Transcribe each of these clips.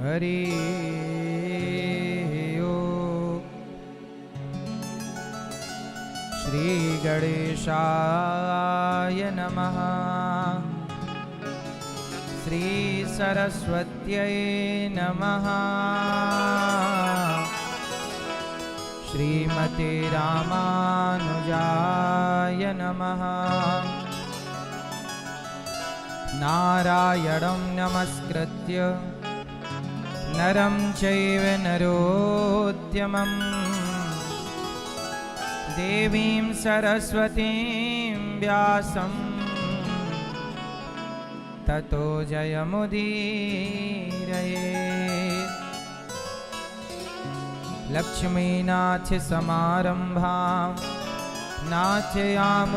हरि ओम। श्री गणेशाय नमः। श्री सरस्वत्यै नमः। श्रीमते रामानुजाय नमः। नारायणं नमस्कृत्य नरं चैव नरोत्तमं देवीं सरस्वतीं व्यासं ततो जयमुदीरयेत्। लक्ष्मीनाथ समारंभां नाथयामुनिमध्यमाम्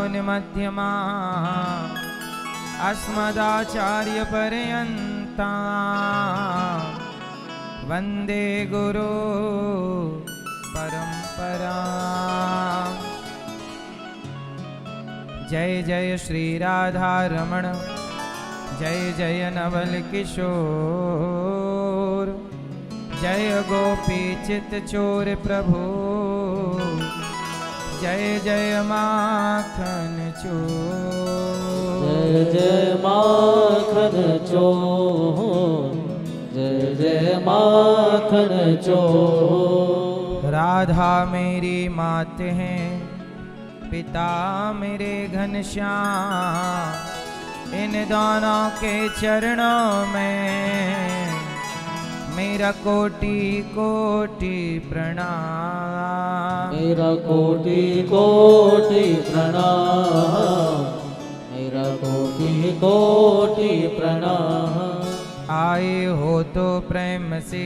अस्मदाचार्यपर्यन्तां वन्दे गुरु परम्पराम्। जय जय श्री राधा रमण, जय जय नवल किशोर, जय गोपी चित चोर प्रभु, जय जय माखन चोर। जय जय माखन चोर, जय जय माखन चोर। राधा मेरी मात है, पिता मेरे घनश्याम, इन दोनों के चरणों में मेरा कोटि कोटि प्रणाम। मेरा कोटि कोटि प्रणाम, मेरा कोटि कोटि प्रणाम। आए हो तो प्रेम से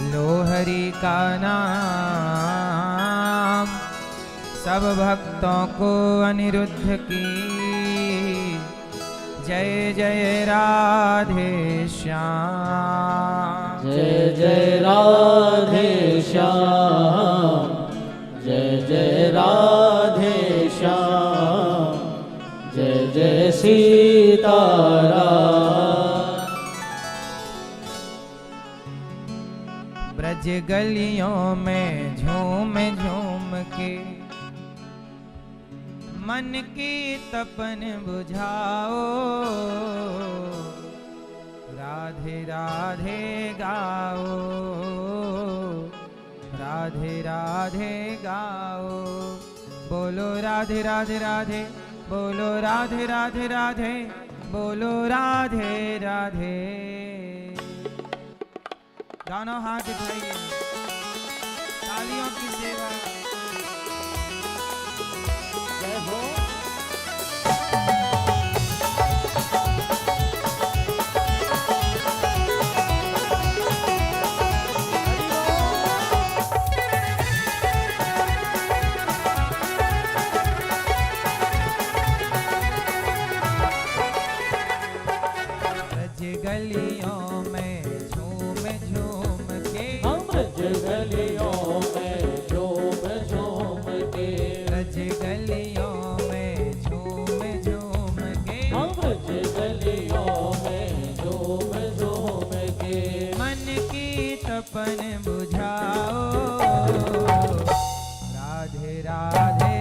लो हरि का नाम, सब भक्तों को अनिरुद्ध की जय जय राधे श्याम। जय जय राधे श्याम, जय जय राधे श्याम, जय जय सीताराम। ब्रज गलियों में झूम झूम के मन की तपन बुझाओ, राधे राधे गाओ, राधे राधे गाओ। बोलो राधे राधे राधे, बोलो राधे राधे राधे, बोलो राधे राधे। दोनों हाथ उठाइए, तालियों की सेवा। जय हो। गलियों में झूम झूम के, हम ब्रज गलियों में झूम झूम के, ब्रज गलियों में झूम झूम के, हम ब्रज गलियों में झूम झूम के, मन की तपन बुझाओ, राधे राधे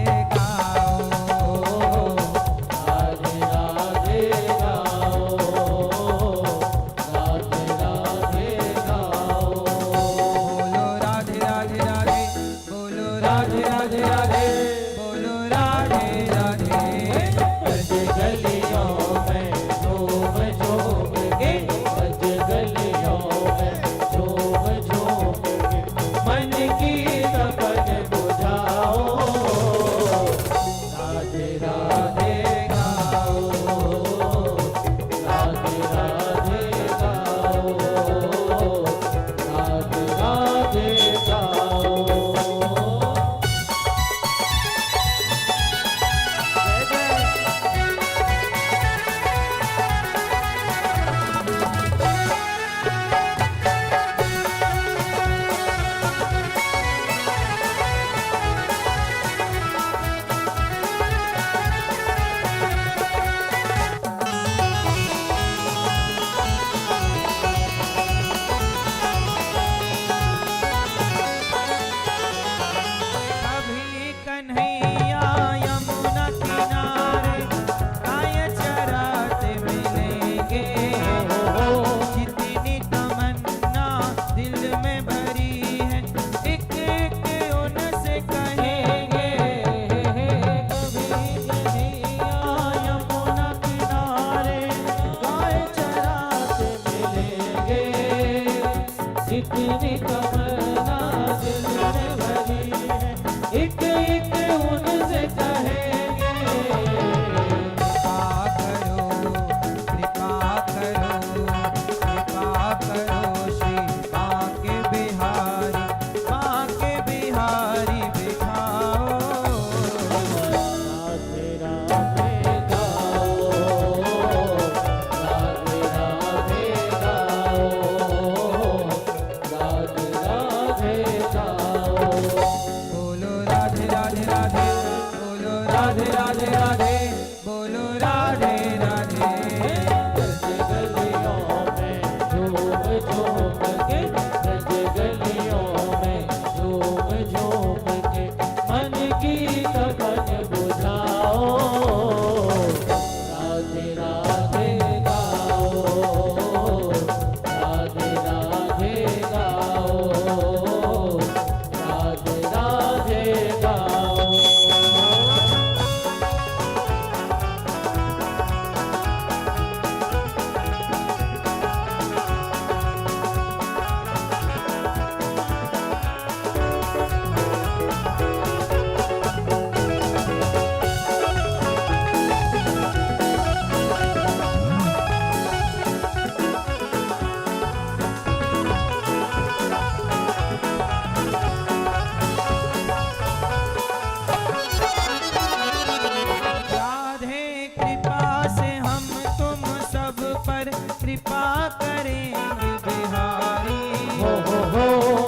करेंगे बिहारी। हो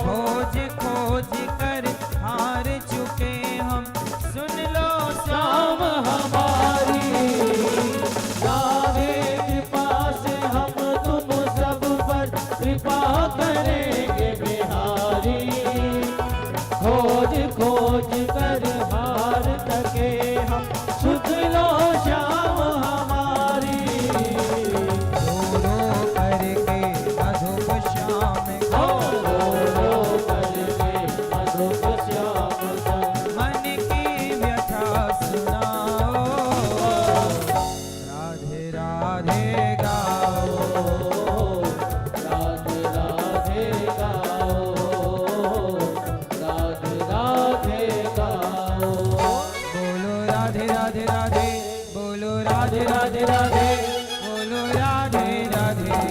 खोज खोज कर हार चुके हम, सुन लो शाम हमारी। राधे कृपा से हम तुम सब पर कृपा करेंगे बिहारी। खोज खोज कर हार सके हम, सुध लो शाम हमारी। रो रो करके मधुप श्याम रो रो करके मधुप श्याम का मन की व्यथा सुनाओ। राधे राधे गाओ, राधे राधे गाओ, राधे राधे गाओ। बोलो राधे राधे राधे, बोलो राधे राधे राधे बोलो राधे राधे।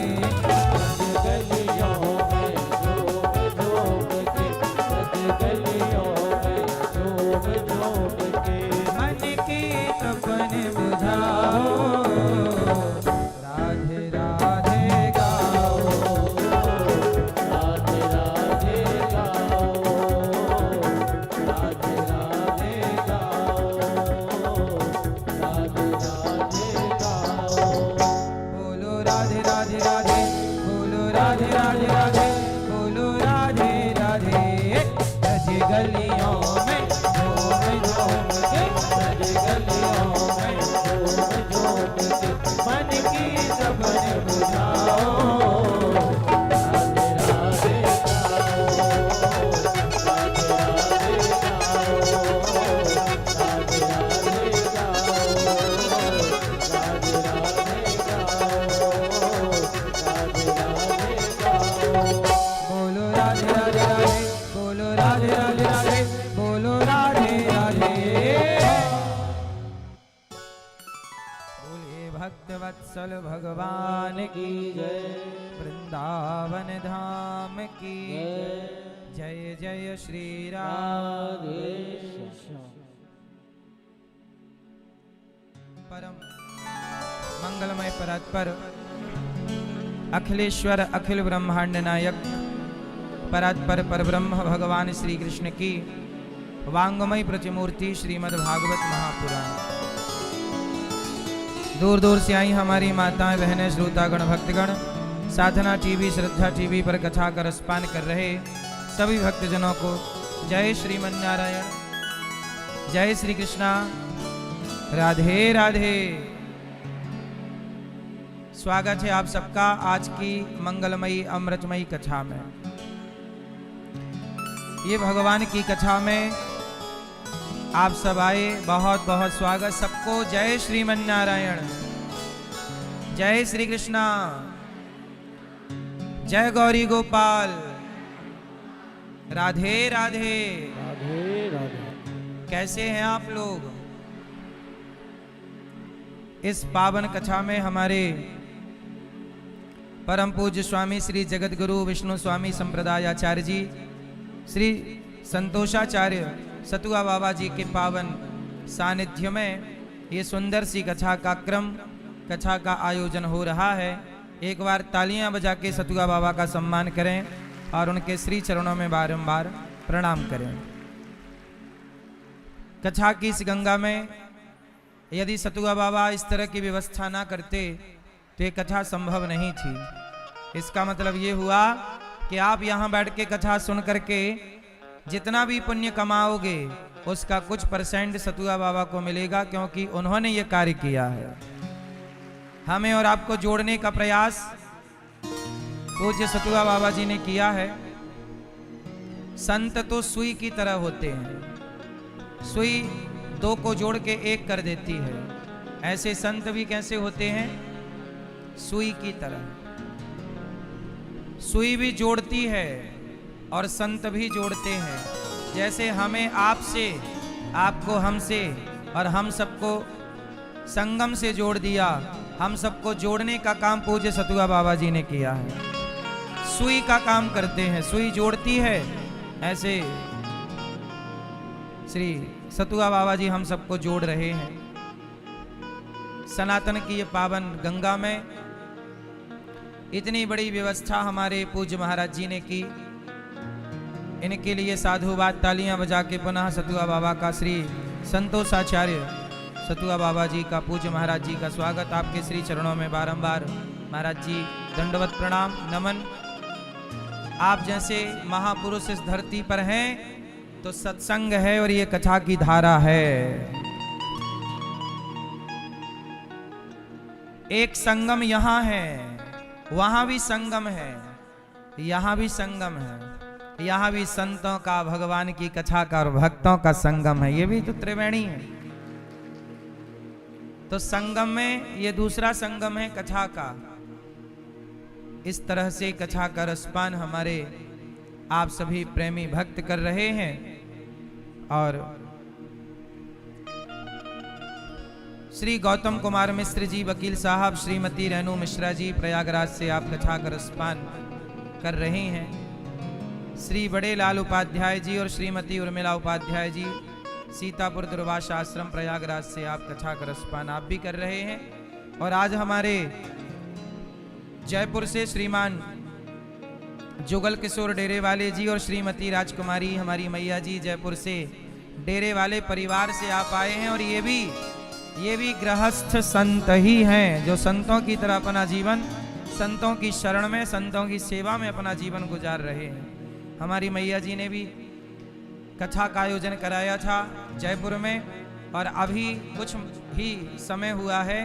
गलियों में झूम झूम के, गलियों में झूम झूम के। मन की तपन बुझाओ। राधे राधे गाओ, राधे राधे गाओ, राधे राधे गाओ, राधे राधे गाओ। बोलो राधे राधे राधे, बोलो राधे राधे राधे, बोलो राधे राधे। रज गलियों में झूम झूम के, रज गलियों में झूम झूम के, मन की तपन बुझाओ। राधे राधे गाओ, राधे राधे गाओ, राधे राधे गाओ, राधे राधे गाओ, राधे राधे गाओ। बोलो राधे राधे राधे, बोलो राधे राधे राधे, बोलो राधे राधे। बोले भक्त वत्सल भगवान की जय, वृंदावन धाम की जय जय श्री राम। राधे श्याम। परम मंगलमय परात्पर अखिलेश्वर अखिल ब्रह्मांड नायक परात्पर परब्रह्म भगवान श्री कृष्ण की वांगमय प्रतिमूर्ति श्रीमद् भागवत महापुराण। दूर दूर से आई हमारी माताएं बहनें श्रोतागण भक्तगण साधना टीवी श्रद्धा टीवी पर कथा का रसपान कर रहे सभी भक्तजनों को जय श्रीमन्नारायण, जय श्री कृष्णा, राधे राधे। स्वागत है आप सबका आज की मंगलमयी अमृतमयी कथा में। ये भगवान की कथा में आप सब आए, बहुत बहुत स्वागत सबको। जय श्रीमन्नारायण, जय श्री कृष्णा, जय गौरी गोपाल, राधे राधे। राधे राधे। कैसे हैं आप लोग? इस पावन कथा में हमारे परम पूज्य स्वामी श्री जगत गुरु विष्णु स्वामी संप्रदाय आचार्य जी, श्री संतोषाचार्य सतुआ बाबा जी के पावन सानिध्य में ये सुंदर सी कथा का क्रम, कथा का आयोजन हो रहा है। एक बार तालियां बजा के सतुआ बाबा का सम्मान करें और उनके श्री चरणों में बारंबार प्रणाम करें। कथा की इस गंगा में यदि सतुआ बाबा इस तरह की व्यवस्था ना करते तो ये कथा संभव नहीं थी। इसका मतलब ये हुआ कि आप यहाँ बैठ के कथा सुन करके जितना भी पुण्य कमाओगे उसका कुछ परसेंट सतुआ बाबा को मिलेगा, क्योंकि उन्होंने ये कार्य किया है। हमें और आपको जोड़ने का प्रयास पूज्य सतुआ बाबा जी ने किया है। संत तो सुई की तरह होते हैं, सुई दो को जोड़ के एक कर देती है। ऐसे संत भी कैसे होते हैं? सुई की तरह। सुई भी जोड़ती है और संत भी जोड़ते हैं। जैसे हमें आपसे, आपको हमसे और हम सबको संगम से जोड़ दिया, हम सबको जोड़ने का काम पूज्य सतुआ बाबा जी ने किया है। सुई का काम करते हैं, सुई जोड़ती है। ऐसे श्री सतुआ बाबा जी हम सबको जोड़ रहे हैं। सनातन की ये पावन गंगा में इतनी बड़ी व्यवस्था हमारे पूज्य महाराज जी ने की। इनके लिए साधुवाद तालियां बजा के पुनः सतुआ बाबा का श्री संतोषाचार्य सतुआ बाबा जी का पूज्य महाराज जी का स्वागत। आपके श्री चरणों में बारंबार महाराज जी दंडवत प्रणाम नमन। आप जैसे महापुरुष इस धरती पर हैं तो सत्संग है और ये कथा की धारा है। एक संगम यहाँ है, वहां भी संगम है, यहाँ भी संगम है। यहाँ भी संतों का, भगवान की कथा का और भक्तों का संगम है। ये भी तो त्रिवेणी है। तो संगम में ये दूसरा संगम है कथा का। इस तरह से कथा का रसपान हमारे आप सभी प्रेमी भक्त कर रहे हैं। और श्री गौतम कुमार मिश्र जी वकील साहब, श्रीमती रेणु मिश्रा जी प्रयागराज से आप कथा का रसपान कर रहे हैं। श्री बड़े लाल उपाध्याय जी और श्रीमती उर्मिला उपाध्याय जी सीतापुर दुर्वास आश्रम प्रयागराज से आप कथा का रसपान आप भी कर रहे हैं। और आज हमारे जयपुर से श्रीमान जुगल किशोर डेरे वाले जी और श्रीमती राजकुमारी हमारी मैया जी जयपुर से डेरे वाले परिवार से आप आए हैं। और ये भी गृहस्थ संत ही हैं जो संतों की तरह अपना जीवन संतों की शरण में, संतों की सेवा में अपना जीवन गुजार रहे हैं। हमारी मैया जी ने भी कथा का आयोजन कराया था जयपुर में। और अभी कुछ ही समय हुआ है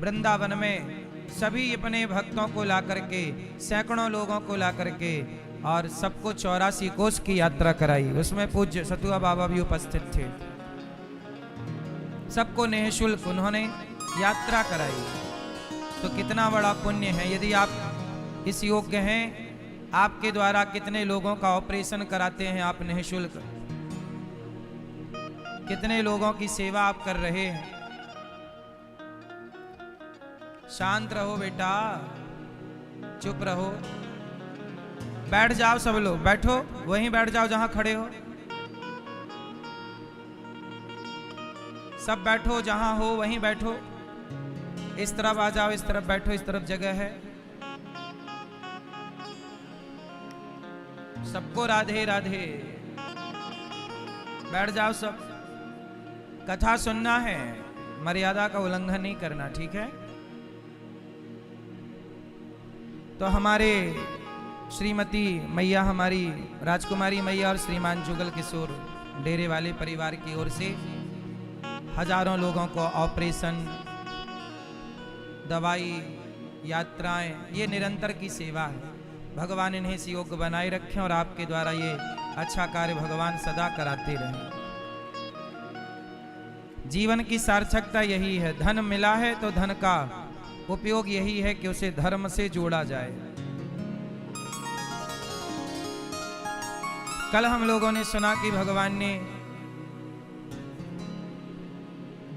वृंदावन में सभी अपने भक्तों को ला करके, सैकड़ों लोगों को ला करके और सबको 84 कोस की यात्रा कराई। उसमें पूज्य सतुआ बाबा भी उपस्थित थे। सबको निःशुल्क उन्होंने यात्रा कराई। तो कितना बड़ा पुण्य है। यदि आप इस योग्य हैं, आपके द्वारा कितने लोगों का ऑपरेशन कराते हैं आप निःशुल्क, कितने लोगों की सेवा आप कर रहे हैं। शांत रहो बेटा, चुप रहो, बैठ जाओ सब लोग, बैठो, वहीं बैठ जाओ जहां खड़े हो, सब बैठो, जहां हो वहीं बैठो। इस तरफ आ जाओ, इस तरफ बैठो, इस तरफ जगह है। सबको राधे राधे, बैठ जाओ सब। कथा सुनना है, मर्यादा का उल्लंघन नहीं करना, ठीक है। तो हमारे श्रीमती मैया, हमारी राजकुमारी मैया और श्रीमान जुगल किशोर डेरे वाले परिवार की ओर से हजारों लोगों को ऑपरेशन, दवाई, यात्राएं, ये निरंतर की सेवा है। भगवान इन्हें इस योग्य बनाए रखें और आपके द्वारा ये अच्छा कार्य भगवान सदा कराते रहें। जीवन की सार्थकता यही है। धन मिला है तो धन का उपयोग यही है कि उसे धर्म से जोड़ा जाए। कल हम लोगों ने सुना कि भगवान ने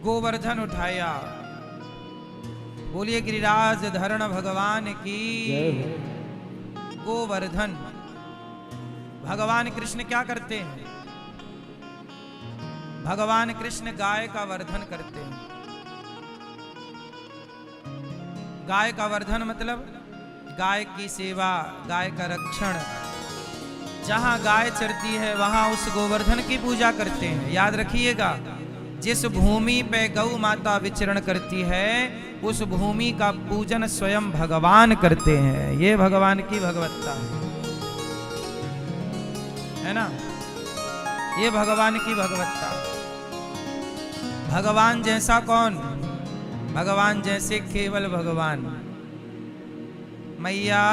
गोवर्धन उठाया। बोलिए गिरिराज धरण भगवान की। गोवर्धन, भगवान कृष्ण क्या करते हैं? भगवान कृष्ण गाय का वर्धन करते हैं। गाय का वर्धन मतलब गाय की सेवा, गाय का रक्षण। जहां गाय चरती है वहां उस गोवर्धन की पूजा करते हैं। याद रखिएगा, जिस भूमि पे गौ माता विचरण करती है उस भूमि का पूजन स्वयं भगवान करते हैं। ये भगवान की भगवत्ता है ना, ये भगवान की भगवत्ता। भगवान जैसा कौन? भगवान जैसे केवल भगवान। मैया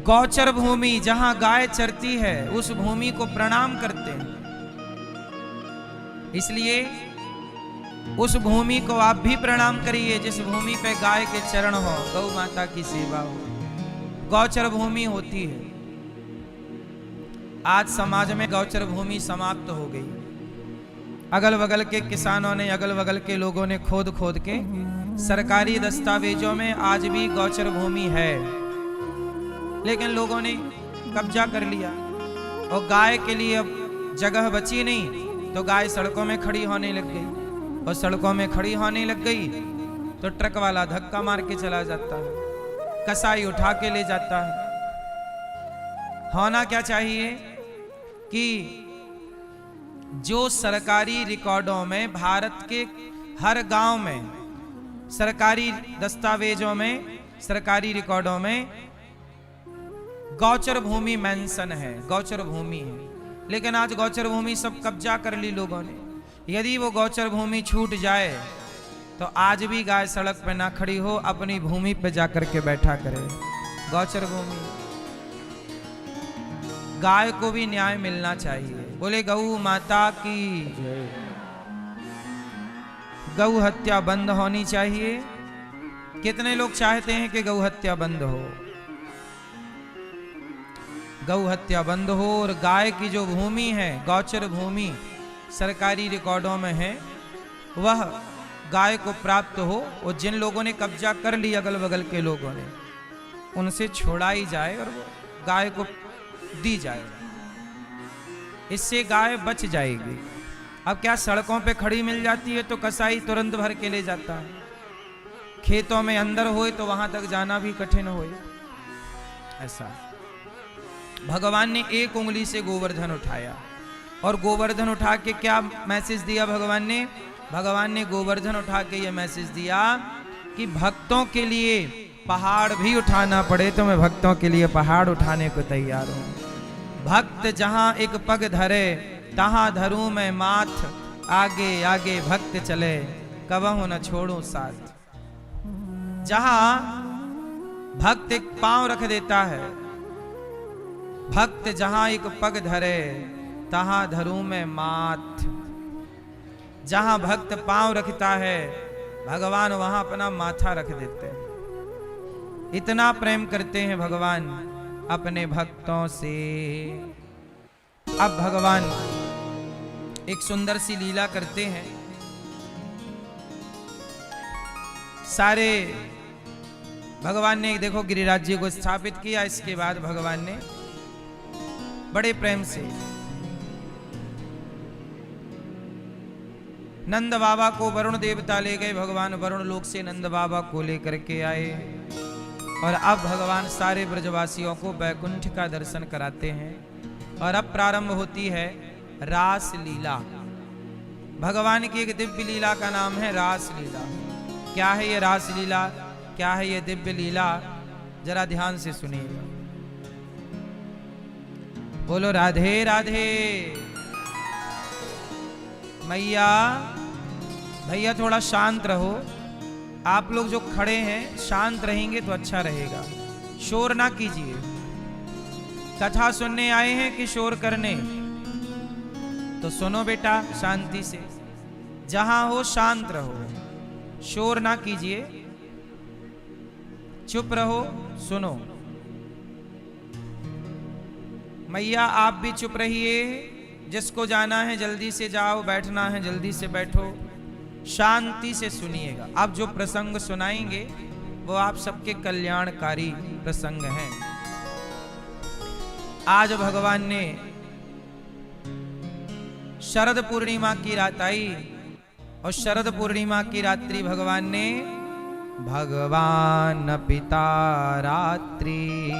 गौचर भूमि जहां गाय चरती है उस भूमि को प्रणाम करते हैं। इसलिए उस भूमि को आप भी प्रणाम करिए जिस भूमि पे गाय के चरण हो, गौ माता की सेवा हो। गौचर भूमि होती है। आज समाज में गौचर भूमि समाप्त हो गई। अगल बगल के किसानों ने, अगल बगल के लोगों ने खोद खोद के सरकारी दस्तावेजों में आज भी गौचर भूमि है, लेकिन लोगों ने कब्जा कर लिया और गाय के लिए अब जगह बची नहीं तो गाय सड़कों में खड़ी होने लग गई। और सड़कों में खड़ी होने लग गई तो ट्रक वाला धक्का मार के चला जाता है। कसाई उठा के ले जाता है। होना क्या चाहिए कि जो सरकारी रिकॉर्डों में, भारत के हर गांव में, सरकारी दस्तावेजों में, सरकारी रिकॉर्डों में गौचर भूमि मेंशन है, गौचर भूमि है। लेकिन आज गौचर भूमि सब कब्जा कर ली लोगों ने। यदि वो गौचर भूमि छूट जाए तो आज भी गाय सड़क पे ना खड़ी हो, अपनी भूमि पे जाकर के बैठा करे। गौचर भूमि, गाय को भी न्याय मिलना चाहिए। बोले गौ माता की, गौ हत्या बंद होनी चाहिए। कितने लोग चाहते हैं कि गौ हत्या बंद हो, गौ हत्या बंद हो, और गाय की जो भूमि है, गौचर भूमि सरकारी रिकॉर्डों में है, वह गाय को प्राप्त हो। और जिन लोगों ने कब्जा कर ली, अगल बगल के लोगों ने, उनसे छुड़ाई जाए और वो गाय को दी जाए। इससे गाय बच जाएगी। अब क्या सड़कों पे खड़ी मिल जाती है तो कसाई तुरंत भर के ले जाता है। खेतों में अंदर होए तो वहां तक जाना भी कठिन होए। ऐसा भगवान ने एक उंगली से गोवर्धन उठाया, और गोवर्धन उठा के क्या मैसेज दिया भगवान ने? भगवान ने गोवर्धन उठा के यह मैसेज दिया कि भक्तों के लिए पहाड़ भी उठाना पड़े तो मैं भक्तों के लिए पहाड़ उठाने को तैयार हूं। भक्त जहां एक पग धरे तहां धरूं मैं माथ, आगे आगे भक्त चले कबहू न छोड़ूं साथ। जहां भक्त एक पांव रख देता है, भक्त जहां एक पग धरे तहां धरूं मैं माथ। जहां भक्त पांव रखता है, भगवान वहां अपना माथा रख देते हैं। इतना प्रेम करते हैं भगवान अपने भक्तों से। अब भगवान एक सुंदर सी लीला करते हैं। सारे भगवान ने देखो गिरिराज जी को स्थापित किया। इसके बाद भगवान ने बड़े प्रेम से नंद बाबा को वरुण देवता ले गए। भगवान वरुण लोक से नंद बाबा को लेकर के आए, और अब भगवान सारे ब्रजवासियों को बैकुंठ का दर्शन कराते हैं। और अब प्रारंभ होती है रास लीला। भगवान की एक दिव्य लीला का नाम है रास लीला। क्या है ये रास लीला, क्या है ये दिव्य लीला? जरा ध्यान से सुनिएगा। बोलो राधे राधे। मैया भैया थोड़ा शांत रहो। आप लोग जो खड़े हैं शांत रहेंगे तो अच्छा रहेगा, शोर ना कीजिए। कथा सुनने आए हैं कि शोर करने? तो सुनो बेटा शांति से, जहां हो शांत रहो, शोर ना कीजिए, चुप रहो, सुनो। मैया आप भी चुप रहिए। जिसको जाना है जल्दी से जाओ, बैठना है जल्दी से बैठो, शांति से सुनिएगा। अब जो प्रसंग सुनाएंगे वो आप सबके कल्याणकारी प्रसंग हैं। आज भगवान ने शरद पूर्णिमा की रात आई, और शरद पूर्णिमा की रात्रि भगवान ने भगवान पिता रात्रि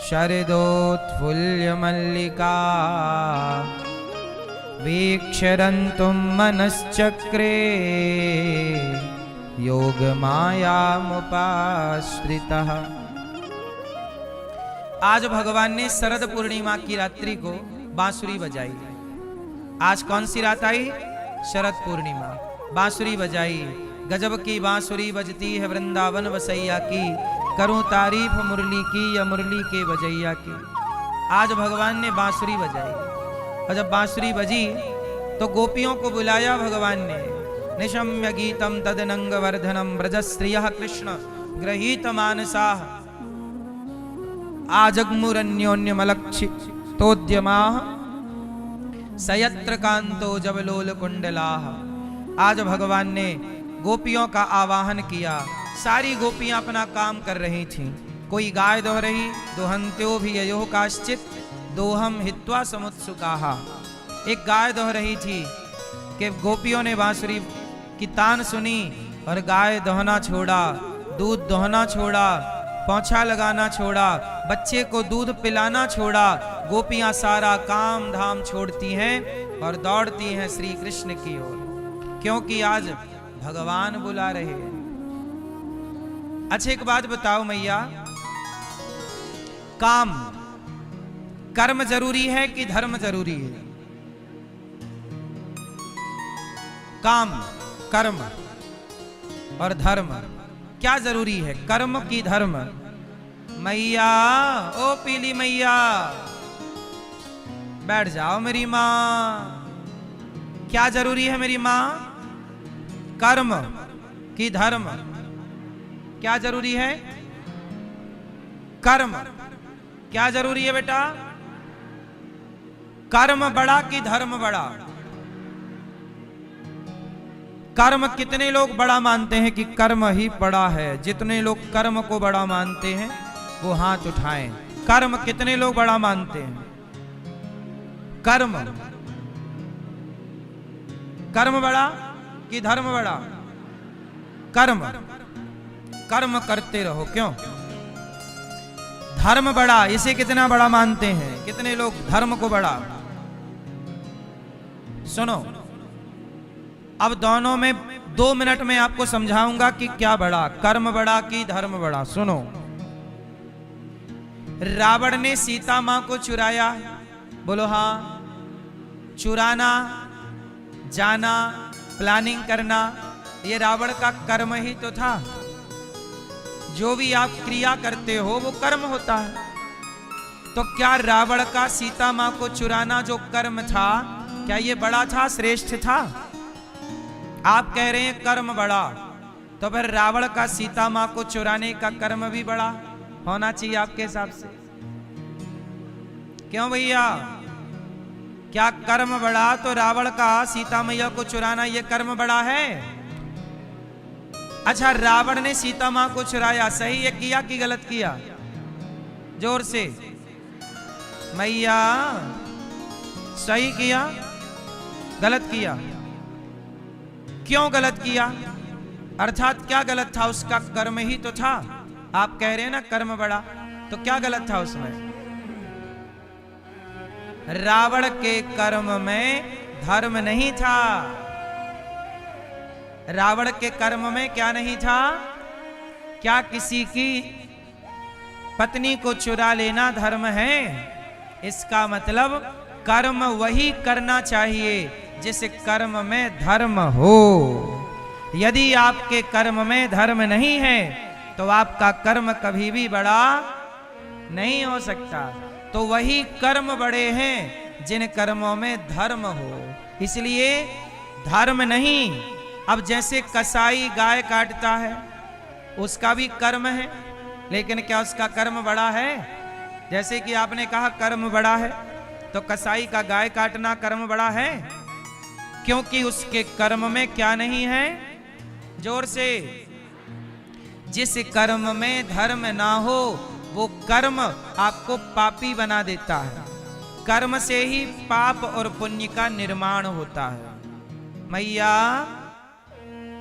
शरदोत्फुल्य मल्लिका वीक्षरन्तुं मनश्चक्रे योग मायामुपाश्रितः। आज भगवान ने शरद पूर्णिमा की रात्रि को बांसुरी बजाई। आज कौन सी रात आई? शरद पूर्णिमा। बांसुरी बजाई, गजब की बांसुरी बजती है वृंदावन वसैया की, करूं तारीफ मुरली की या मुरली के बजैया की। आज भगवान ने बांसुरी बजाई, और जब बांसुरी बजी तो गोपियों को बुलाया भगवान ने। निशम्य गीतम तदनंग वर्धनम ब्रजस्त्रियः कृष्ण गृहीत मानसाः आजग्मुरन्योन्यमलक्षितोद्यमाः सयत्र कांतो जवलोल कुंडलाः। आज भगवान ने गोपियों का आवाहन किया। सारी गोपियां अपना काम कर रही थीं। कोई गाय दोह रही, दोहंत्यो भी अयोः काश्चित दोहम हित्वा समुत्सुकाः। एक गाय दोह रही थी कि गोपियों ने बांसुरी की तान सुनी और गाय दोहना छोड़ा। दूध दोहना छोड़ा, पोंछा लगाना छोड़ा, बच्चे को दूध पिलाना छोड़ा, गोपियां सारा काम धाम छोड़ती हैं और दौड़ती हैं श्री कृष्ण की ओर, क्योंकि आज भगवान बुला रहे हैं। अच्छा एक बात बताओ मैया, काम कर्म जरूरी है कि धर्म जरूरी है? काम, कर्म और धर्म क्या जरूरी है, कर्म की धर्म? मैया, ओ पीली मैया, बैठ जाओ मेरी माँ। क्या जरूरी है मेरी माँ? कर्म की धर्म? क्या जरूरी है? कर्म। क्या जरूरी है बेटा? कर्म बड़ा कि धर्म बड़ा? कर्म कितने लोग बड़ा मानते हैं कि कर्म ही बड़ा है? जितने लोग कर्म को बड़ा मानते हैं वो हाथ उठाएं। कर्म कितने लोग बड़ा मानते हैं? कर्म, कर्म बड़ा कि धर्म बड़ा? कर्म, कर्म करते रहो। क्यों? धर्म बड़ा, इसे कितना बड़ा मानते हैं? कितने लोग धर्म को बड़ा? सुनो, अब दोनों में 2 मिनट में आपको समझाऊंगा कि क्या बड़ा, कर्म बड़ा कि धर्म बड़ा। सुनो, रावण ने सीता मां को चुराया, बोलो हाँ। चुराना, जाना, प्लानिंग करना, ये रावण का कर्म ही तो था। जो भी आप क्रिया करते हो वो कर्म होता है। तो क्या रावण का सीता मां को चुराना जो कर्म था, क्या ये बड़ा था, श्रेष्ठ था? आप कह रहे हैं कर्म बड़ा, तो फिर रावण का सीता मां को चुराने का कर्म भी बड़ा होना चाहिए आपके हिसाब से? क्यों भैया? क्या कर्म बड़ा तो रावण का सीता मैया को चुराना ये कर्म बड़ा है? अच्छा, रावण ने सीता मां को चुराया, सही है किया कि गलत किया? जोर से मैया, सही किया गलत किया? क्यों गलत किया? अर्थात क्या गलत था? उसका कर्म ही तो था। आप कह रहे हैं ना कर्म बड़ा, तो क्या गलत था उसमें? रावण के कर्म में धर्म नहीं था। रावण के कर्म में क्या नहीं था? क्या किसी की पत्नी को चुरा लेना धर्म है? इसका मतलब कर्म वही करना चाहिए जिस कर्म में धर्म हो। यदि आपके कर्म में धर्म नहीं है तो आपका कर्म कभी भी बड़ा नहीं हो सकता। तो वही कर्म बड़े हैं जिन कर्मों में धर्म हो, इसलिए धर्म नहीं। अब जैसे कसाई गाय काटता है, उसका भी कर्म है, लेकिन क्या उसका कर्म बड़ा है? जैसे कि आपने कहा कर्म बड़ा है, तो कसाई का गाय काटना कर्म बड़ा है, क्योंकि उसके कर्म में क्या नहीं है? जोर से, जिस कर्म में धर्म ना हो वो कर्म आपको पापी बना देता है। कर्म से ही पाप और पुण्य का निर्माण होता है। मैया,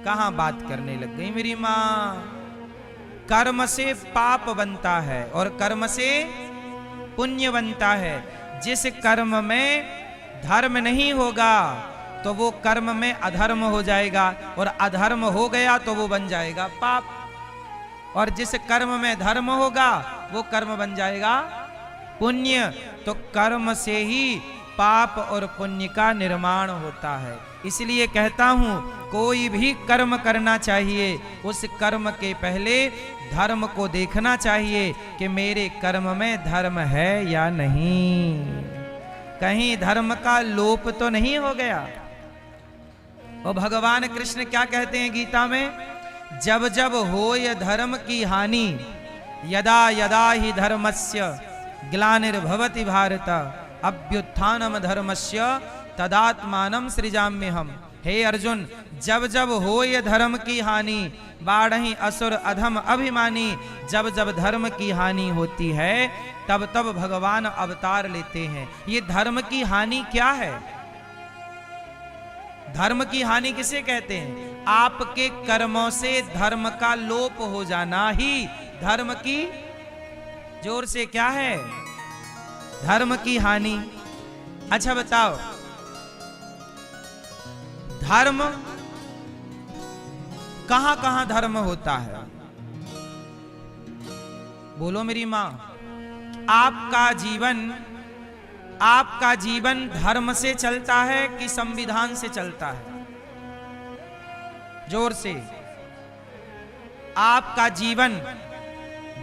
कहां बात करने लग गई मेरी मां? कर्म से पाप बनता है और कर्म से पुण्य बनता है। जिस कर्म में धर्म नहीं होगा तो वो कर्म में अधर्म हो जाएगा, और अधर्म हो गया तो वो बन जाएगा पाप, और जिस कर्म में धर्म होगा वो कर्म बन जाएगा पुण्य। तो कर्म से ही पाप और पुण्य का निर्माण होता है। इसलिए कहता हूं, कोई भी कर्म करना चाहिए, उस कर्म के पहले धर्म को देखना चाहिए कि मेरे कर्म में धर्म है या नहीं, कहीं धर्म का लोप तो नहीं हो गया। और भगवान कृष्ण क्या कहते हैं गीता में? जब जब होय धर्म की हानि, यदा यदा ही धर्मस्य ग्लानिर्भवति भारत, अभ्युत्थानम धर्मस्य तदात्मानं सृजाम्यहम्। हे अर्जुन, जब जब होय धर्म की हानि, बाढ़हि असुर अधम अभिमानी, जब जब धर्म की हानि होती है तब तब भगवान अवतार लेते हैं। ये धर्म की हानि क्या है? धर्म की हानि किसे कहते हैं? आपके कर्मों से धर्म का लोप हो जाना ही धर्म की, जोर से क्या है, धर्म की हानि। अच्छा बताओ, धर्म कहां कहां धर्म होता है? बोलो मेरी मां। आपका जीवन धर्म से चलता है कि संविधान से चलता है? जोर से। आपका जीवन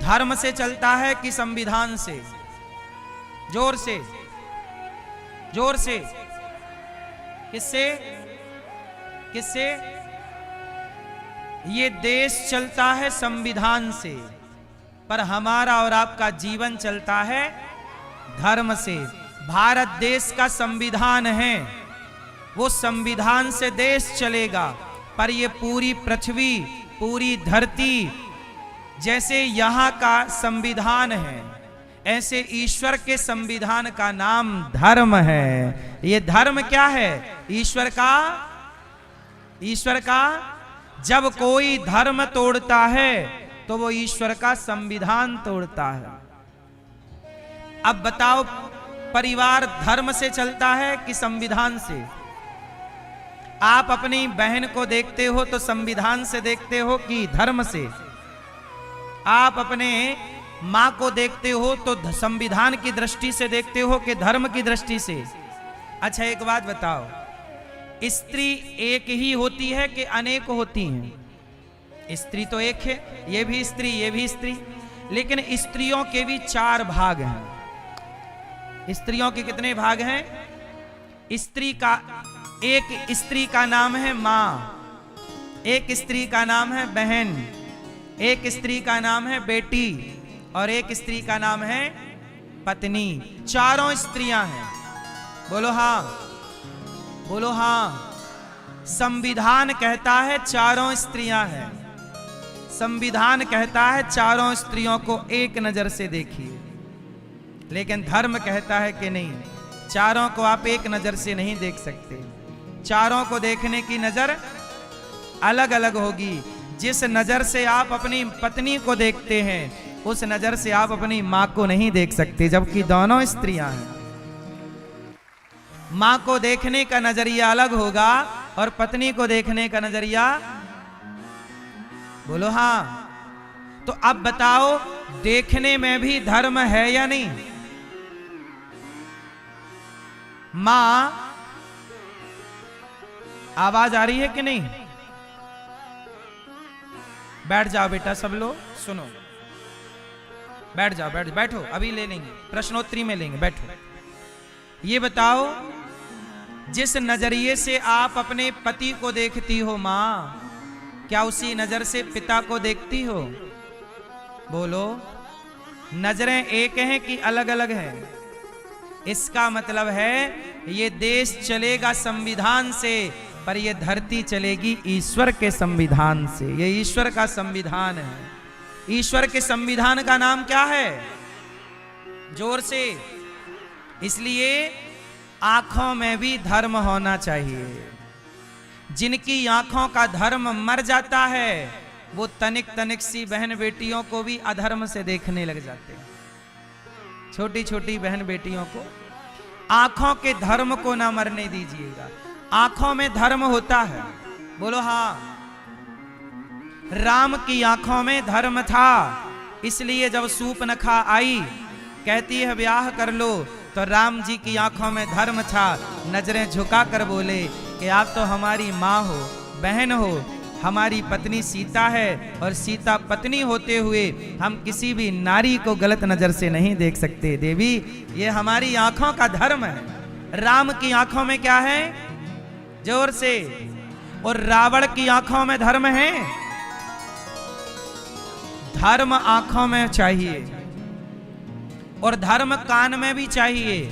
धर्म से चलता है कि संविधान से? जोर से, जोर से। किससे, किससे? ये देश चलता है संविधान से, पर हमारा और आपका जीवन चलता है धर्म से। भारत देश का संविधान है, वो संविधान से देश चलेगा, पर ये पूरी पृथ्वी, पूरी धरती जैसे यहाँ का संविधान है, ऐसे ईश्वर के संविधान का नाम धर्म है। ये धर्म क्या है? ईश्वर का, ईश्वर का। जब कोई धर्म तोड़ता है तो वो ईश्वर का संविधान तोड़ता है। अब बताओ, परिवार धर्म से चलता है कि संविधान से? आप अपनी बहन को देखते हो तो संविधान से देखते हो कि धर्म से? आप अपने मां को देखते हो तो संविधान की दृष्टि से देखते हो कि धर्म की दृष्टि से? अच्छा एक बात बताओ, स्त्री एक ही होती है कि अनेक होती हैं? स्त्री तो एक है, ये भी स्त्री, ये भी स्त्री, लेकिन स्त्रियों के भी 4 भाग हैं। स्त्रियों के कितने भाग हैं? स्त्री का, एक स्त्री का नाम है मां, एक स्त्री का नाम है बहन, एक स्त्री का नाम है बेटी, और एक स्त्री का नाम है पत्नी। 4 स्त्रियां हैं। बोलो हां, बोलो हां। संविधान कहता है 4 स्त्रियां हैं। संविधान कहता है 4 स्त्रियों को एक नजर से देखिए, लेकिन धर्म कहता है कि नहीं, 4 को आप एक नजर से नहीं देख सकते। 4 को देखने की नजर अलग अलग होगी। जिस नजर से आप अपनी पत्नी को देखते हैं, उस नजर से आप अपनी मां को नहीं देख सकते, जबकि दोनों स्त्रियां हैं। मां को देखने का नजरिया अलग होगा और पत्नी को देखने का नजरिया, बोलो हां। तो अब बताओ, देखने में भी धर्म है या नहीं? मां, आवाज आ रही है कि नहीं? बैठ जाओ बेटा, सब लोग सुनो, बैठ जाओ, बैठो, अभी ले लेंगे, प्रश्नोत्तरी में लेंगे, बैठो। ये बताओ, जिस नजरिए से आप अपने पति को देखती हो मां, क्या उसी नजर से पिता को देखती हो? बोलो। नजरें एक हैं कि अलग अलग हैं? इसका मतलब है ये देश चलेगा संविधान से, पर ये धरती चलेगी ईश्वर के संविधान से। ये ईश्वर का संविधान है। ईश्वर के संविधान का नाम क्या है? जोर से। इसलिए आंखों में भी धर्म होना चाहिए। जिनकी आंखों का धर्म मर जाता है, वो तनिक तनिक सी बहन बेटियों को भी अधर्म से देखने लग जाते हैं। छोटी छोटी बहन बेटियों को, आंखों के धर्म को ना मरने दीजिएगा। आंखों में धर्म होता है, बोलो हाँ। राम की आंखों में धर्म था, इसलिए जब सूर्पनखा आई, कहती है ब्याह कर लो, तो राम जी की आंखों में धर्म था। नजरें झुका कर बोले कि आप तो हमारी माँ हो, बहन हो, हमारी पत्नी सीता है, और सीता पत्नी होते हुए हम किसी भी नारी को गलत नजर से नहीं देख सकते। देवी, ये हमारी आंखों का धर्म है। राम की आंखों में क्या है? जोर से। और रावण की आंखों में धर्म है? धर्म आंखों में चाहिए और धर्म कान में भी चाहिए।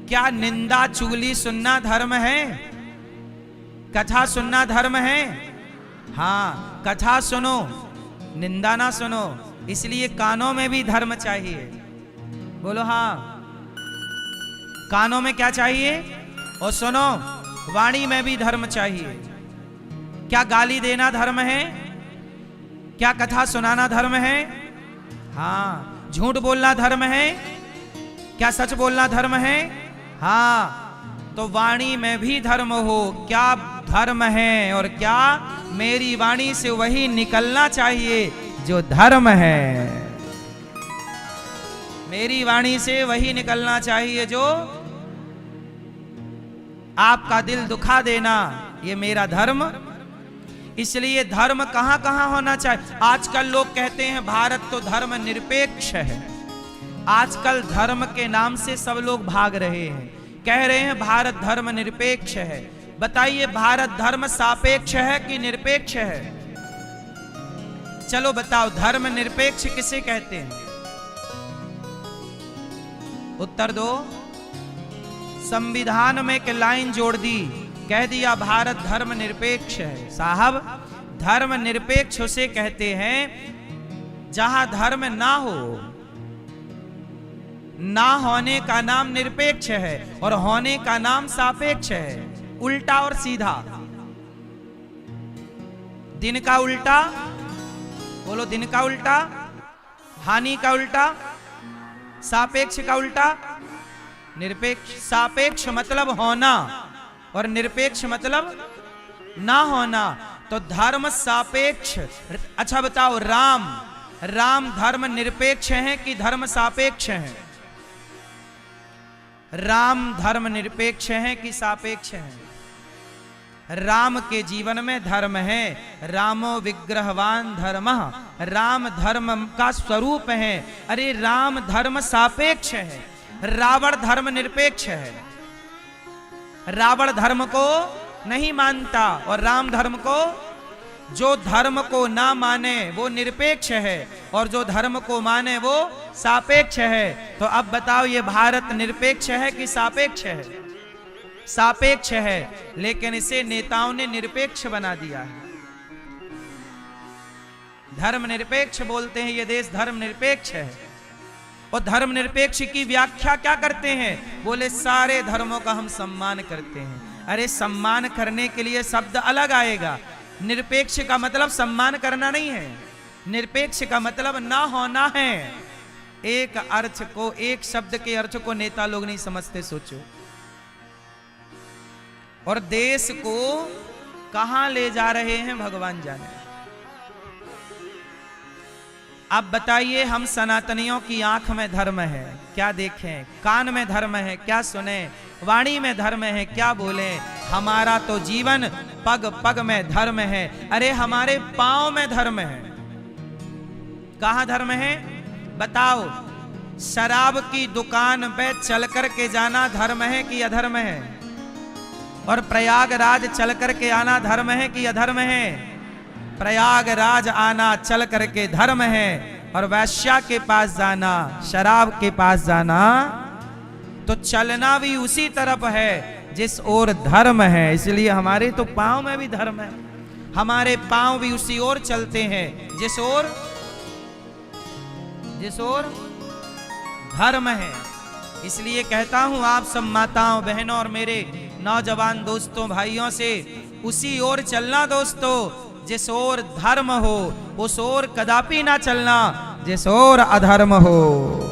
क्या निंदा चुगली सुनना धर्म है? कथा सुनना धर्म है? हाँ, कथा सुनो, निंदा ना सुनो। इसलिए कानों में भी धर्म चाहिए। बोलो हाँ। कानों में क्या चाहिए? और सुनो, वाणी में भी धर्म चाहिए। क्या गाली देना धर्म है? क्या कथा सुनाना धर्म है? हाँ। झूठ बोलना धर्म है? क्या सच बोलना धर्म है? हाँ। तो वाणी में भी धर्म हो, क्या धर्म है और क्या? मेरी वाणी से वही निकलना चाहिए जो धर्म है। मेरी वाणी से वही निकलना चाहिए जो आपका दिल दुखा देना, ये मेरा धर्म। इसलिए धर्म कहां कहां होना चाहिए। आजकल लोग कहते हैं भारत तो धर्म निरपेक्ष है। आजकल धर्म के नाम से सब लोग भाग रहे हैं, कह रहे हैं भारत धर्म निरपेक्ष है। बताइए भारत धर्म सापेक्ष है कि निरपेक्ष है? चलो बताओ, धर्म निरपेक्ष किसे कहते हैं? उत्तर दो। संविधान में एक लाइन जोड़ दी, कह दिया भारत धर्म निरपेक्ष है। साहब, धर्म निरपेक्ष उसे कहते हैं जहां धर्म ना हो। ना होने का नाम निरपेक्ष है और होने का नाम सापेक्ष है। उल्टा और सीधा। दिन का उल्टा बोलो, दिन का उल्टा, हानि का उल्टा, सापेक्ष का उल्टा निरपेक्ष। सापेक्ष मतलब होना और निरपेक्ष मतलब ना होना। तो धर्म सापेक्ष। अच्छा बताओ, राम धर्म निरपेक्ष है कि धर्म सापेक्ष है? राम धर्म निरपेक्ष है कि सापेक्ष है? राम के जीवन में धर्म है। रामो विग्रहवान धर्मः, राम धर्म का स्वरूप है। अरे राम धर्म सापेक्ष है, रावण धर्म निरपेक्ष है। रावण धर्म को नहीं मानता और राम धर्म को, जो धर्म को ना माने वो निरपेक्ष है और जो धर्म को माने वो सापेक्ष है। तो अब बताओ, ये भारत निरपेक्ष है कि सापेक्ष है? सापेक्ष है, लेकिन इसे नेताओं ने निरपेक्ष बना दिया है। धर्म निरपेक्ष बोलते हैं, ये देश धर्म निरपेक्ष है। और धर्म निरपेक्ष की व्याख्या क्या करते हैं? बोले सारे धर्मों का हम सम्मान करते हैं। अरे सम्मान करने के लिए शब्द अलग आएगा। निरपेक्ष का मतलब सम्मान करना नहीं है, निरपेक्ष का मतलब ना होना है। एक अर्थ को, एक शब्द के अर्थ को नेता लोग नहीं समझते, सोचो। और देश को कहां ले जा रहे हैं भगवान जाने। अब बताइए, हम सनातनियों की आंख में धर्म है क्या देखें, कान में धर्म है क्या सुने, वाणी में धर्म है क्या बोले। हमारा तो जीवन पग पग में धर्म है। अरे हमारे पांव में धर्म है। कहां धर्म है बताओ? शराब की दुकान पे चल कर के जाना धर्म है कि अधर्म है? और प्रयागराज चल कर के आना धर्म है कि अधर्म है? प्रयागराज आना चल करके धर्म है और वैश्या के पास जाना, शराब के पास जाना, तो चलना भी उसी तरफ है जिस ओर धर्म है। इसलिए हमारे तो पांव में भी धर्म है। हमारे पांव भी उसी ओर चलते हैं जिस ओर धर्म है। इसलिए कहता हूं आप सब माताओं, बहनों और मेरे नौजवान दोस्तों, भाइयों से, उसी ओर चलना दोस्तों जिस ओर धर्म हो। उस ओर कदापि ना चलना जिस ओर अधर्म हो।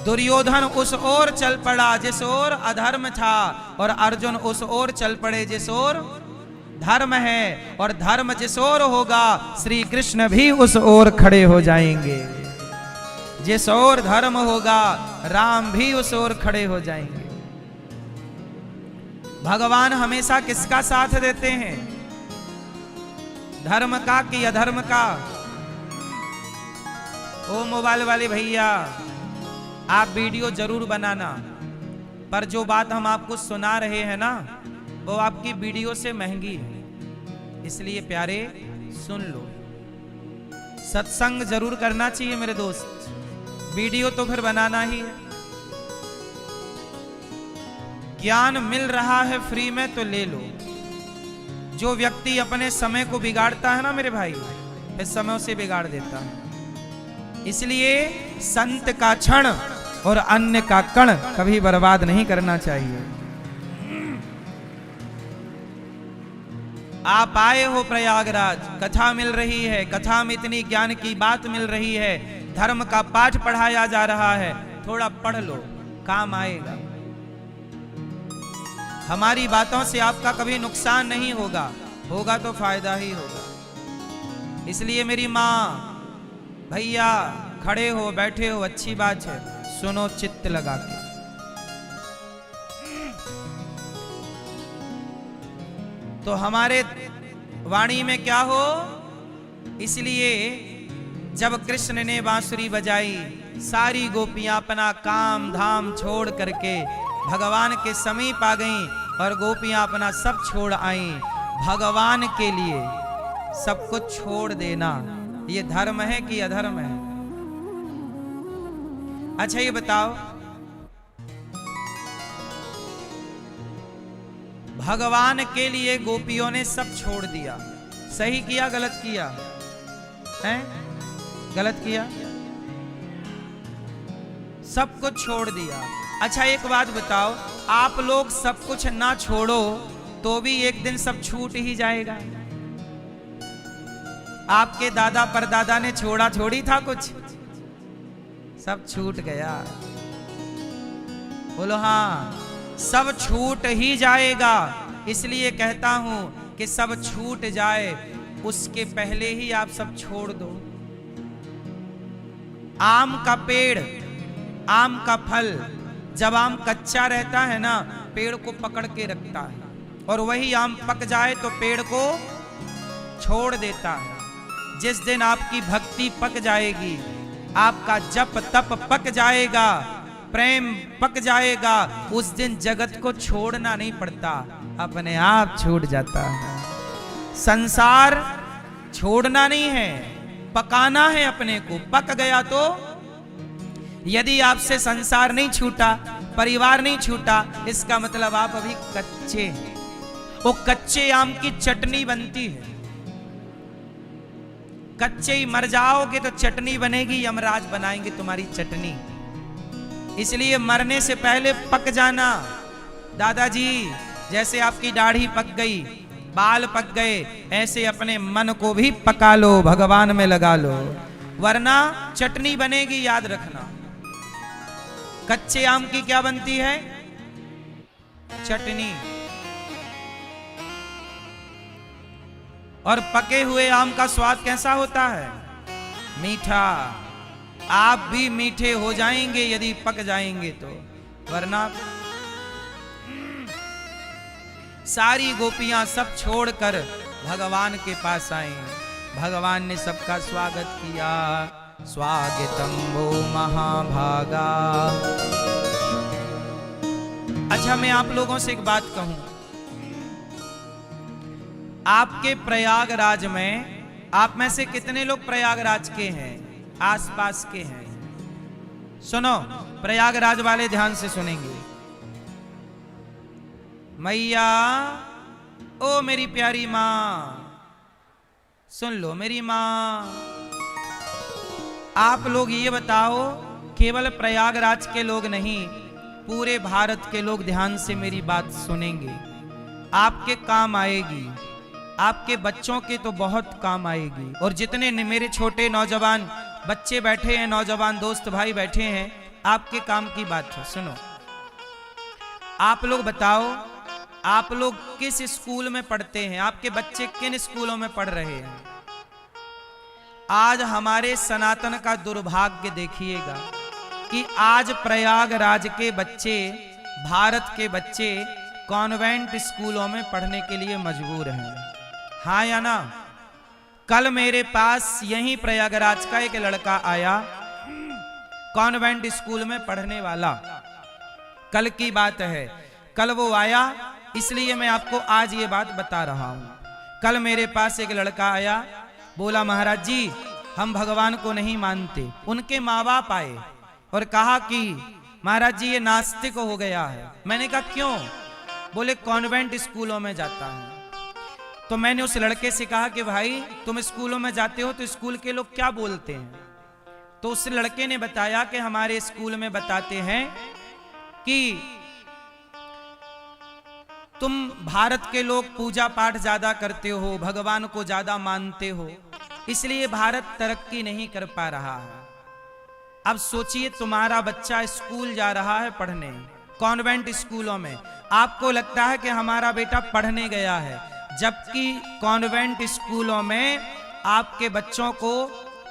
दुर्योधन उस ओर चल पड़ा जिस ओर अधर्म था, और अर्जुन उस ओर चल पड़े जिस ओर धर्म है। और धर्म जिस ओर होगा, श्री कृष्ण भी उस ओर खड़े हो जाएंगे। जिस ओर धर्म होगा, राम भी उस ओर खड़े हो जाएंगे। भगवान हमेशा किसका साथ देते हैं? धर्म का कि अधर्म का? ओ मोबाइल वाले भैया, आप वीडियो जरूर बनाना, पर जो बात हम आपको सुना रहे हैं ना, वो आपकी वीडियो से महंगी है। इसलिए प्यारे सुन लो। सत्संग जरूर करना चाहिए मेरे दोस्त, वीडियो तो फिर बनाना ही है। ज्ञान मिल रहा है फ्री में तो ले लो। जो व्यक्ति अपने समय को बिगाड़ता है ना मेरे भाई, फिर समय से बिगाड़ देता है। इसलिए संत का क्षण और अन्य का कण कभी बर्बाद नहीं करना चाहिए। आप आए हो प्रयागराज, कथा मिल रही है, कथा में इतनी ज्ञान की बात मिल रही है, धर्म का पाठ पढ़ाया जा रहा है, थोड़ा पढ़ लो, काम आएगा। हमारी बातों से आपका कभी नुकसान नहीं होगा, होगा तो फायदा ही होगा। इसलिए मेरी माँ, भैया, खड़े हो बैठे हो, अच्छी बात है, सुनो चित्त लगा के। तो हमारे वाणी में क्या हो, इसलिए जब कृष्ण ने बांसुरी बजाई, सारी गोपियां अपना काम धाम छोड़ करके भगवान के समीप आ गईं और गोपियां अपना सब छोड़ आईं। भगवान के लिए सब कुछ छोड़ देना ये धर्म है कि अधर्म है? अच्छा ये बताओ, भगवान के लिए गोपियों ने सब छोड़ दिया, सही किया गलत किया है? गलत किया, सब कुछ छोड़ दिया। अच्छा एक बात बताओ, आप लोग सब कुछ ना छोड़ो तो भी एक दिन सब छूट ही जाएगा। आपके दादा परदादा ने छोड़ा छोड़ी था कुछ, सब छूट गया। बोलो हाँ, सब छूट ही जाएगा। इसलिए कहता हूं कि सब छूट जाए उसके पहले ही आप सब छोड़ दो। आम का पेड़, आम का फल, जब आम कच्चा रहता है ना, पेड़ को पकड़ के रखता है, और वही आम पक जाए तो पेड़ को छोड़ देता है। जिस दिन आपकी भक्ति पक जाएगी, आपका जप तप पक जाएगा, प्रेम पक जाएगा, उस दिन जगत को छोड़ना नहीं पड़ता, अपने आप छूट जाता है। संसार छोड़ना नहीं है, पकाना है अपने को। पक गया तो, यदि आपसे संसार नहीं छूटा, परिवार नहीं छूटा, इसका मतलब आप अभी कच्चे हैं। वो कच्चे आम की चटनी बनती है, कच्चे ही मर जाओगे तो चटनी बनेगी, यमराज बनाएंगे तुम्हारी चटनी। इसलिए मरने से पहले पक जाना। दादाजी, जैसे आपकी दाढ़ी पक गई, बाल पक गए, ऐसे अपने मन को भी पका लो, भगवान में लगा लो, वरना चटनी बनेगी, याद रखना। कच्चे आम की क्या बनती है? चटनी। और पके हुए आम का स्वाद कैसा होता है? मीठा। आप भी मीठे हो जाएंगे यदि पक जाएंगे तो, वरना। सारी गोपियां सब छोड़कर भगवान के पास आई। भगवान ने सबका स्वागत किया। स्वागतम वो महाभागा। अच्छा मैं आप लोगों से एक बात कहूं, आपके प्रयागराज में, आप में से कितने लोग प्रयागराज के हैं, आसपास के हैं? सुनो, प्रयागराज वाले ध्यान से सुनेंगे। मैया, ओ मेरी प्यारी मां, सुन लो मेरी मां। आप लोग ये बताओ, केवल प्रयागराज के लोग नहीं, पूरे भारत के लोग ध्यान से मेरी बात सुनेंगे, आपके काम आएगी, आपके बच्चों के तो बहुत काम आएगी। और जितने मेरे छोटे नौजवान बच्चे बैठे हैं, नौजवान दोस्त भाई बैठे हैं, आपके काम की बात है। सुनो, आप लोग बताओ, आप लोग किस स्कूल में पढ़ते हैं? आपके बच्चे किन स्कूलों में पढ़ रहे हैं? आज हमारे सनातन का दुर्भाग्य देखिएगा कि आज प्रयागराज के बच्चे, भारत के बच्चे कॉन्वेंट स्कूलों में पढ़ने के लिए मजबूर हैं। हाँ या ना? कल मेरे पास यहीं प्रयागराज का एक लड़का आया, कॉन्वेंट स्कूल में पढ़ने वाला। कल की बात है, कल वो आया, इसलिए मैं आपको आज ये बात बता रहा हूं। कल मेरे पास एक लड़का आया, बोला महाराज जी हम भगवान को नहीं मानते। उनके माँ बाप आए और कहा कि महाराज जी ये नास्तिक हो गया है। मैंने कहा क्यों? बोले कॉन्वेंट स्कूलों में जाता है। तो मैंने उस लड़के से कहा कि भाई तुम स्कूलों में जाते हो तो स्कूल के लोग क्या बोलते हैं? तो उस लड़के ने बताया कि हमारे स्कूल में बताते हैं कि तुम भारत के लोग पूजा पाठ ज्यादा करते हो, भगवान को ज्यादा मानते हो, इसलिए भारत तरक्की नहीं कर पा रहा है। अब सोचिए तुम्हारा बच्चा स्कूल जा रहा है पढ़ने, कॉन्वेंट स्कूलों में, आपको लगता है कि हमारा बेटा पढ़ने गया है, जबकि कॉन्वेंट स्कूलों में आपके बच्चों को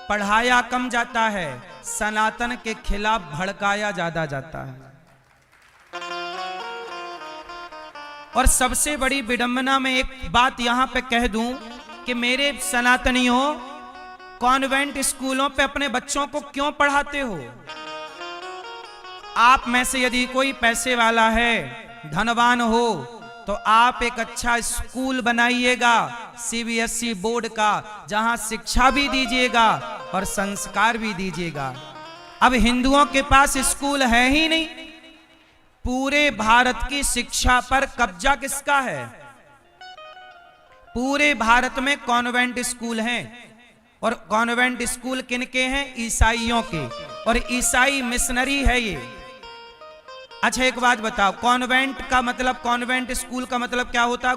पढ़ाया कम जाता है, सनातन के खिलाफ भड़काया ज्यादा जाता है। और सबसे बड़ी विडंबना में एक बात यहां पे कह दूं कि मेरे सनातनियों, कॉन्वेंट स्कूलों पे अपने बच्चों को क्यों पढ़ाते हो? आप में से यदि कोई पैसे वाला है, धनवान हो, तो आप एक अच्छा स्कूल बनाइएगा सीबीएसई बोर्ड का, जहां शिक्षा भी दीजिएगा और संस्कार भी दीजिएगा। अब हिंदुओं के पास स्कूल है ही नहीं। पूरे भारत की शिक्षा पर कब्जा किसका है? पूरे भारत में कॉन्वेंट स्कूल हैं, और कॉन्वेंट स्कूल किनके हैं? ईसाइयों के, और ईसाई मिशनरी है ये। अच्छा एक बात बताओ, कॉन्वेंट का मतलब, कॉन्वेंट स्कूल का मतलब क्या होता है?